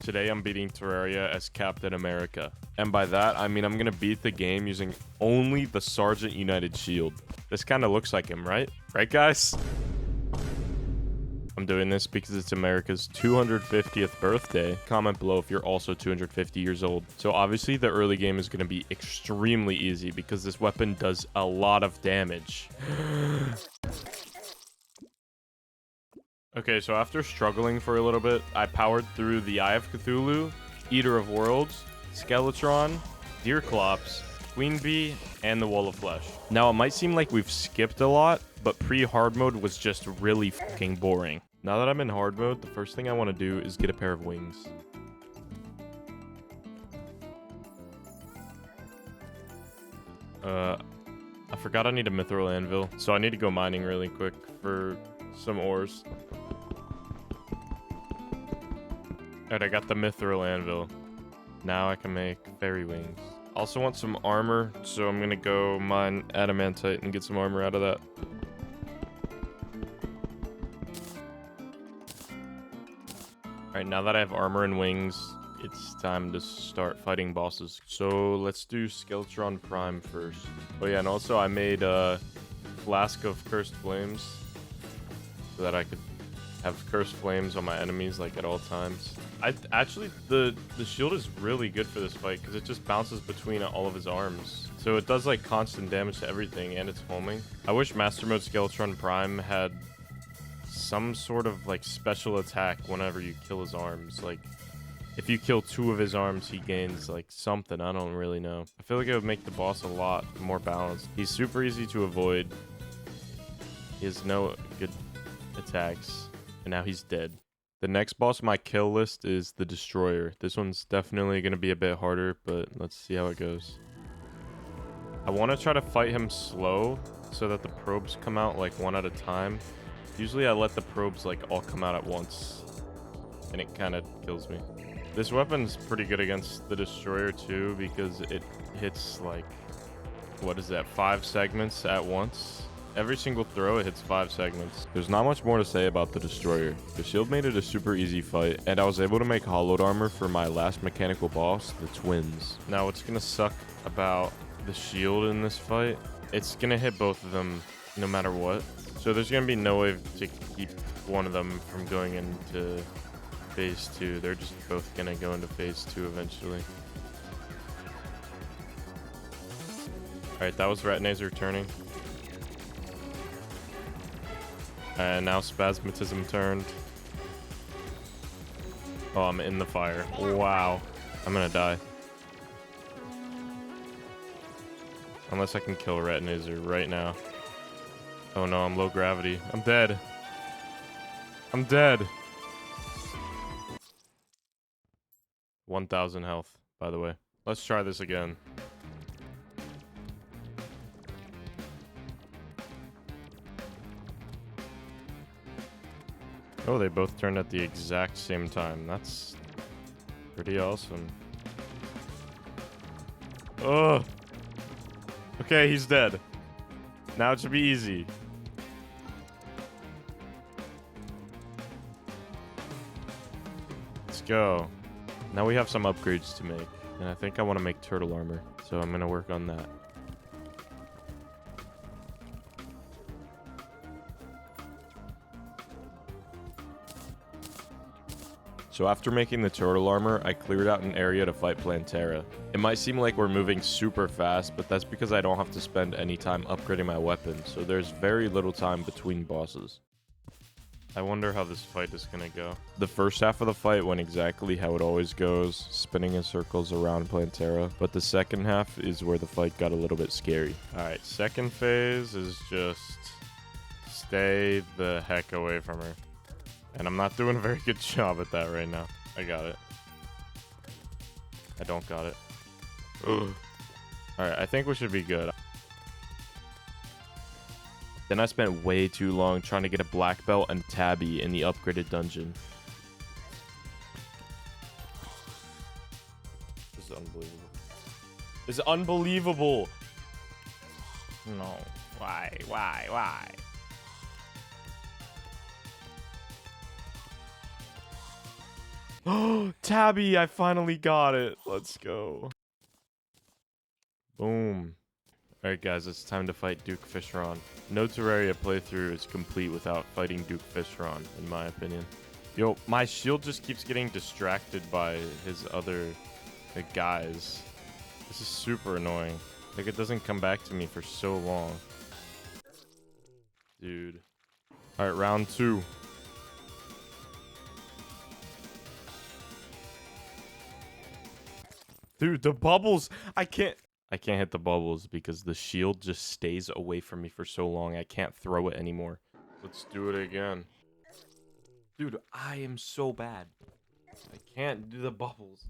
Today I'm beating Terraria as Captain America. And by that, I mean I'm gonna beat the game using only the Sergeant United shield. This kind of looks like him, right? Right, guys? I'm doing this because it's America's 250th birthday. Comment below if you're also 250 years old. So obviously the early game is going to be extremely easy because this weapon does a lot of damage. Okay, so after struggling for a little bit, I powered through the Eye of Cthulhu, Eater of Worlds, Skeletron, Deerclops, Queen Bee, and the Wall of Flesh. Now, it might seem like we've skipped a lot, but pre-hard mode was just really fucking boring. Now that I'm in hard mode, the first thing I want to do is get a pair of wings. I forgot I need a mithril anvil, so I need to go mining really quick for some ores. Alright, I got the mithril anvil. Now I can make fairy wings. Also want some armor, so I'm gonna go mine adamantite and get some armor out of that. Alright, now that I have armor and wings, it's time to start fighting bosses. So let's do Skeletron Prime first. Oh yeah, and also I made a flask of cursed flames so that I could have cursed flames on my enemies like at all times. Actually, the shield is really good for this fight because it just bounces between all of his arms. So it does like constant damage to everything and it's homing. I wish Master Mode Skeletron Prime had some sort of like special attack whenever you kill his arms. Like if you kill 2 of his arms, he gains like something. I don't really know. I feel like it would make the boss a lot more balanced. He's super easy to avoid. He has no good attacks. And now he's dead. The next boss on my kill list is the Destroyer. This one's definitely going to be a bit harder, but let's see how it goes. I want to try to fight him slow so that the probes come out like one at a time. Usually I let the probes like all come out at once, and it kind of kills me. This weapon's pretty good against the Destroyer too because it hits like, what is that, 5 segments at once? Every single throw, it hits 5 segments. There's not much more to say about the Destroyer. The shield made it a super easy fight, and I was able to make hollowed armor for my last mechanical boss, the Twins. Now, what's gonna suck about the shield in this fight, it's gonna hit both of them no matter what. So there's gonna be no way to keep one of them from going into phase 2. They're just both gonna go into phase 2 eventually. Alright, that was Retinazer turning. And now Spasmatism turned. Oh, I'm in the fire. Wow. I'm gonna die. Unless I can kill Retinazer right now. Oh no, I'm low gravity. I'm dead. I'm dead. 1,000 health, by the way. Let's try this again. Oh, they both turned at the exact same time. That's pretty awesome. Oh! Okay, he's dead. Now it should be easy. Let's go. Now we have some upgrades to make. And I think I want to make turtle armor. So I'm going to work on that. So after making the turtle armor, I cleared out an area to fight Plantera. It might seem like we're moving super fast, but that's because I don't have to spend any time upgrading my weapon, so there's very little time between bosses. I wonder how this fight is gonna go. The first half of the fight went exactly how it always goes, spinning in circles around Plantera, but the second half is where the fight got a little bit scary. Alright, second phase is just stay the heck away from her. And I'm not doing a very good job at that right now. I got it. I don't got it. Alright, I think we should be good. Then I spent way too long trying to get a black belt and tabby in the upgraded dungeon. This is unbelievable. This is unbelievable! No. Why? Oh, Tabby, I finally got it. Let's go. Boom. Alright guys, it's time to fight Duke Fishron. No Terraria playthrough is complete without fighting Duke Fishron, in my opinion. Yo, my shield just keeps getting distracted by his other guys. This is super annoying. Like, it doesn't come back to me for so long. Dude. Alright, round 2. Dude, the bubbles! I can't hit the bubbles because the shield just stays away from me for so long. I can't throw it anymore. Let's do it again. Dude, I am so bad. I can't do the bubbles.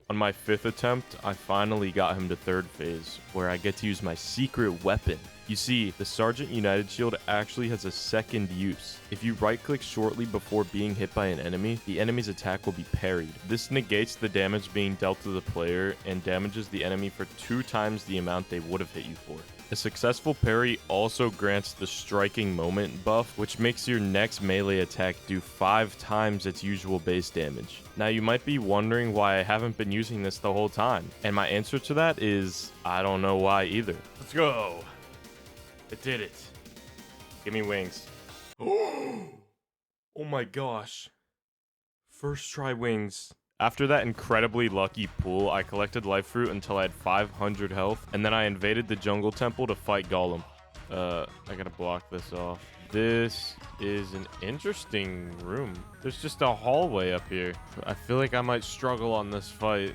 On my 5th attempt, I finally got him to 3rd phase, where I get to use my secret weapon. You see, the Sergeant United Shield actually has a second use. If you right-click shortly before being hit by an enemy, the enemy's attack will be parried. This negates the damage being dealt to the player and damages the enemy for 2 times the amount they would have hit you for. A successful parry also grants the striking moment buff, which makes your next melee attack do 5 times its usual base damage. Now you might be wondering why I haven't been using this the whole time, and my answer to that is I don't know why either. Let's go. I did it. Give me wings. Oh my gosh. First try wings. After that incredibly lucky pull, I collected life fruit until I had 500 health, and then I invaded the jungle temple to fight Golem. I gotta block this off. This is an interesting room. There's just a hallway up here. I feel like I might struggle on this fight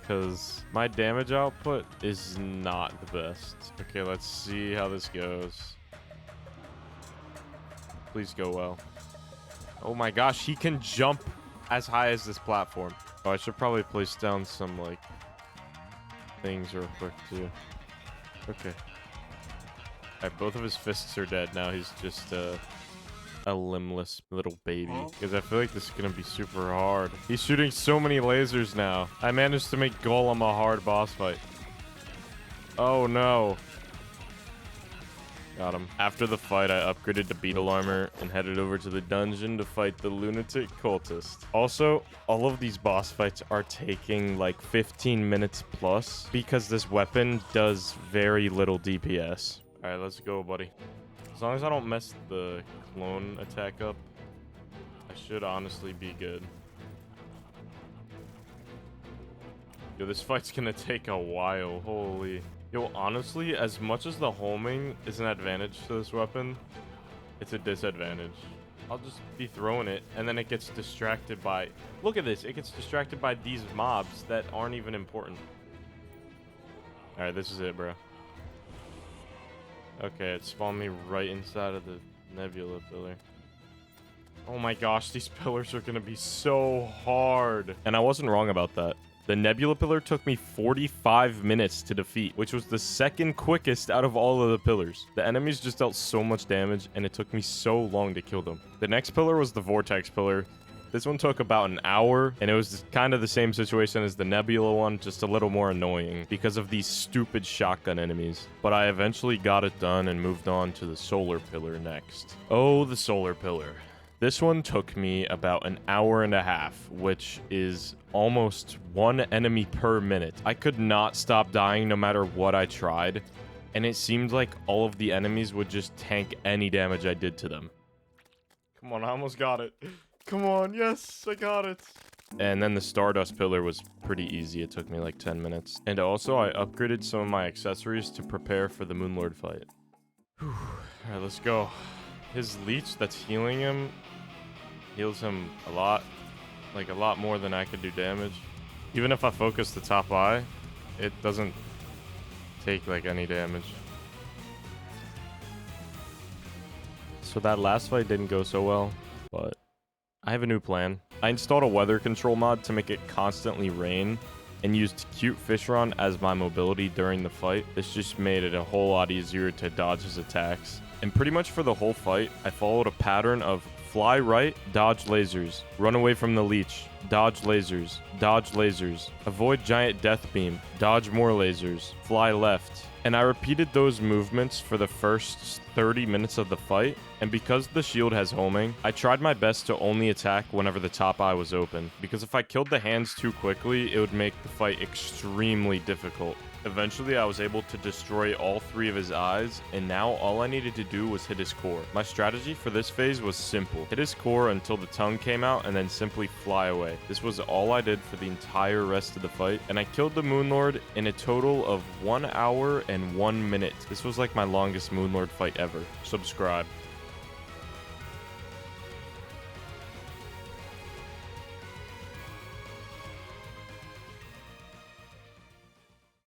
because my damage output is not the best. Okay, let's see how this goes. Please go well. Oh my gosh, he can jump as high as this platform. Oh, I should probably place down some, like, things real quick, too. Okay. Alright, both of his fists are dead. Now he's just a limbless little baby. Because I feel like this is going to be super hard. He's shooting so many lasers now. I managed to make Golem a hard boss fight. Oh, no. Got him. After the fight, I upgraded to beetle armor and headed over to the dungeon to fight the lunatic cultist. Also, all of these boss fights are taking like 15 minutes plus because this weapon does very little DPS. All right, let's go, buddy. As long as I don't mess the clone attack up, I should honestly be good. Yo, this fight's gonna take a while. Holy. Yo, honestly, as much as the homing is an advantage to this weapon, it's a disadvantage. I'll just be throwing it, and then it gets distracted by... Look at this. It gets distracted by these mobs that aren't even important. Alright, this is it, bro. Okay, it spawned me right inside of the nebula pillar. Oh my gosh, these pillars are going to be so hard. And I wasn't wrong about that. The nebula pillar took me 45 minutes to defeat, which was the second quickest out of all of the pillars. The enemies just dealt so much damage, and it took me so long to kill them. The next pillar was the vortex pillar. This one took about an hour, and it was kind of the same situation as the nebula one, just a little more annoying because of these stupid shotgun enemies. But I eventually got it done and moved on to the solar pillar next. Oh, the solar pillar. This one took me about an hour and a half, which is almost 1 enemy per minute. I could not stop dying no matter what I tried, and it seemed like all of the enemies would just tank any damage I did to them. Come on, I almost got it. Come on, yes, I got it. And then the Stardust pillar was pretty easy. It took me like 10 minutes. And also, I upgraded some of my accessories to prepare for the Moonlord fight. Whew. All right, let's go. His leech that's healing him heals him a lot. Like, a lot more than I could do damage. Even if I focus the top eye, it doesn't take, like, any damage. So that last fight didn't go so well, but I have a new plan. I installed a weather control mod to make it constantly rain and used Cute Fishron as my mobility during the fight. This just made it a whole lot easier to dodge his attacks. And pretty much for the whole fight, I followed a pattern of Fly right, dodge lasers. Run away from the leech. Dodge lasers. Dodge lasers. Avoid giant death beam. Dodge more lasers. Fly left. And I repeated those movements for the first 30 minutes of the fight, and because the shield has homing, I tried my best to only attack whenever the top eye was open, because if I killed the hands too quickly, it would make the fight extremely difficult. Eventually, I was able to destroy all 3 of his eyes, and now all I needed to do was hit his core. My strategy for this phase was simple. Hit his core until the tongue came out, and then simply fly away. This was all I did for the entire rest of the fight, and I killed the Moonlord in a total of 1 hour and 1 minute. This was like my longest Moonlord fight ever. Subscribe.